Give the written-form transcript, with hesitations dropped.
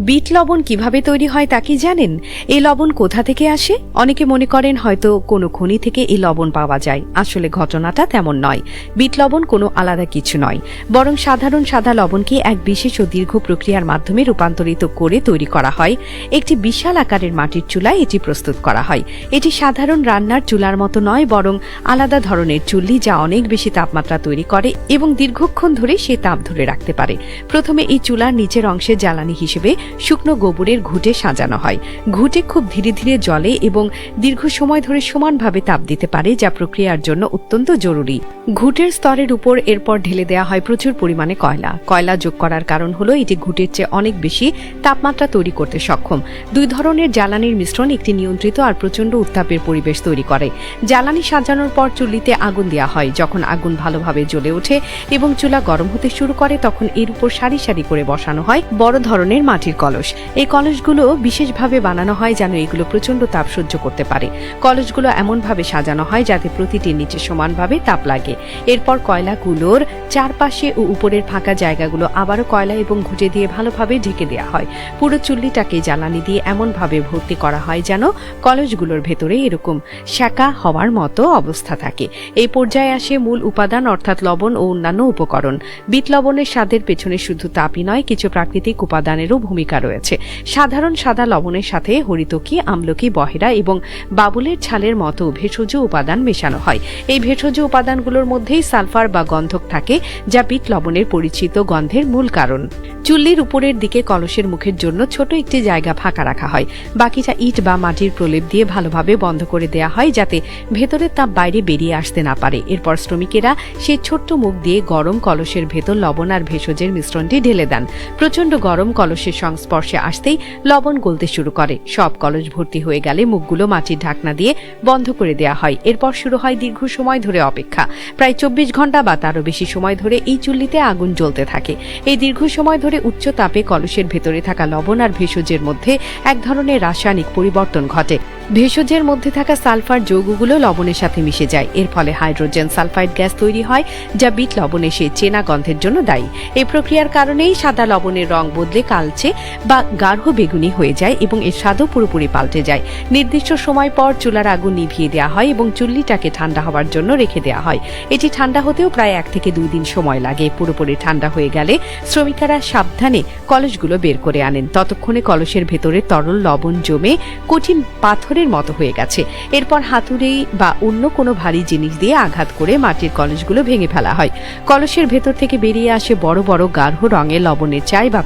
Bit লবণ কিভাবে তৈরি হয় তা কি জানেন? এই লবণ কোথা থেকে আসে? অনেকে মনে করেন হয়তো কোনো খনি থেকে এই লবণ পাওয়া যায়। আসলে ঘটনাটা তেমন নয়। বিট লবণ কোনো আলাদা কিছু নয়, বরং সাধারণ সাদা লবণকে এক বিশেষ ও দীর্ঘ প্রক্রিয়ার মাধ্যমে রূপান্তরিত করে তৈরি করা হয়। একটি বিশাল আকারের মাটির চুলায় এটি প্রস্তুত করা হয়। এটি সাধারণ রান্নার চুলার মতো নয়, বরং আলাদা ধরনের চুল্লি, যা অনেক বেশি তাপমাত্রা তৈরি করে এবং দীর্ঘক্ষণ ধরে সে তাপ ধরে রাখতে পারে। প্রথমে এই চুলার নিচের অংশে জ্বালানি হিসেবে শুকনো গোবরের ঘুঁটে সাজানো হয়। ঘুঁটে খুব ধীরে ধীরে জ্বলে এবং দীর্ঘ সময় ধরে সমানভাবে তাপ দিতে পারে, যা প্রক্রিয়ার জন্য অত্যন্ত জরুরি। ঘুঁটের স্তরের উপর এরপর ঢেলে দেওয়া হয় প্রচুর পরিমাণে কয়লা। কয়লা যোগ করার কারণ হলো এটি ঘুঁটের চেয়ে অনেক বেশি তাপমাত্রা তৈরি করতে সক্ষম। দুই ধরনের জ্বালানির মিশ্রণ একটি নিয়ন্ত্রিত আর প্রচণ্ড উত্তাপের পরিবেশ তৈরি করে। জ্বালানি সাজানোর পর চুল্লিতে আগুন দেওয়া হয়। যখন আগুন ভালোভাবে জ্বলে ওঠে এবং চুলা গরম হতে শুরু করে, তখন এর উপর সারি সারি করে বসানো হয় বড় ধরনের মাটির কলস। এই কলসগুলো বিশেষভাবে বানানো হয় যেন এগুলো প্রচণ্ড তাপ সহ্য করতে পারে। কলসগুলো এমনভাবে সাজানো হয় যাতে প্রতিটির নিচে সমানভাবে তাপ লাগে। এরপর কয়লাগুলোর চারপাশে ও উপরের ফাঁকা জায়গাগুলো আবারও কয়লা এবং ঘুঁটে দিয়ে ভালোভাবে ঢেকে দেওয়া হয়। পুরো চুল্লিটাকে জ্বালানি দিয়ে এমনভাবে ভর্তি করা হয় যেন কলসগুলোর ভেতরে এরকম শাঁকা হওয়ার মতো অবস্থা থাকে। এই পর্যায়ে আসে মূল উপাদান, অর্থাৎ লবণ ও অন্যান্য উপকরণ। বিট লবণের স্বাদের পেছনে শুধু তাপই নয়, কিছু প্রাকৃতিক উপাদানেরও ভূমিকা রয়েছে। সাধারণ সাদা লবণের সাথে হরিতকি, আমলকি, বহেরা এবং বাবুলের ছালের মতো ভেষজ উপাদান মেশানো হয়। এই ভেষজ উপাদানগুলোর মধ্যেই সালফার বা গন্ধক থাকে, যা বিট লবণের পরিচিত গন্ধের মূল কারণ। চুল্লির উপরের দিকে কলসের মুখের জন্য ছোট একটি জায়গা ফাঁকা রাখা হয়। বাকিটা ইট বা মাটির প্রলেপ দিয়ে ভালোভাবে বন্ধ করে দেয়া হয়, যাতে ভেতরের তাপ বাইরে বেরিয়ে আসতে না পারে। এরপর শ্রমিকেরা সেই ছোট্ট মুখ দিয়ে গরম কলসের ভেতর লবণ আর ভেষজের মিশ্রণটি ঢেলে দেন। প্রচণ্ড গরম কলসের সংস্পর্শে আসতেই লবণ গলতে শুরু করে। সব কলস ভর্তি হয়ে গেলে মুখগুলো মাটির ঢাকনা দিয়ে বন্ধ করে দেয়া হয়। এরপর শুরু হয় দীর্ঘ সময় ধরে অপেক্ষা। প্রায় 24 ঘন্টা বা তারও বেশি সময় ধরে এই চুল্লিতে আগুন জ্বলতে থাকে। এই দীর্ঘ সময় ধরে উচ্চ তাপে কলসের ভেতরে থাকা লবণ আর ভেষজের মধ্যে এক ধরনের রাসায়নিক পরিবর্তন ঘটে। ভেষজের মধ্যে থাকা সালফার যৌগগুলো লবণের সাথে মিশে যায়। এর ফলে হাইড্রোজেন সালফাইড গ্যাস তৈরি হয়, যা বিট লবণের সেই চেনা গন্ধের জন্য দায়ী। এই প্রক্রিয়ার কারণেই সাদা লবণের রং বদলে কালচে বা গাঢ় বেগুনি হয়ে যায় এবং এর স্বাদও পুরোপুরি পাল্টে যায়। নির্দিষ্ট সময় পর চুলার আগুন নিভিয়ে দেওয়া হয় এবং চুল্লিটাকে ঠান্ডা হওয়ার জন্য রেখে দেওয়া হয়। এটি ঠান্ডা হতেও প্রায় 1 থেকে 2 দিন সময় লাগে। পুরোপুরি ঠান্ডা হয়ে গেলে শ্রমিকেরা সাবধানে কলসগুলো বের করে আনেন। ততক্ষণে কলসের ভেতরে তরল লবণ জমে কঠিন পাথরের মতো হয়ে গেছে। এরপর হাতুড়ি বা অন্য কোনো ভারী জিনিস দিয়ে আঘাত করে মাটির কলসগুলো ভেঙে ফেলা হয়। কলসের ভেতর থেকে বেরিয়ে আসে বড় বড় গাঢ় রঙের লবণের চাই বা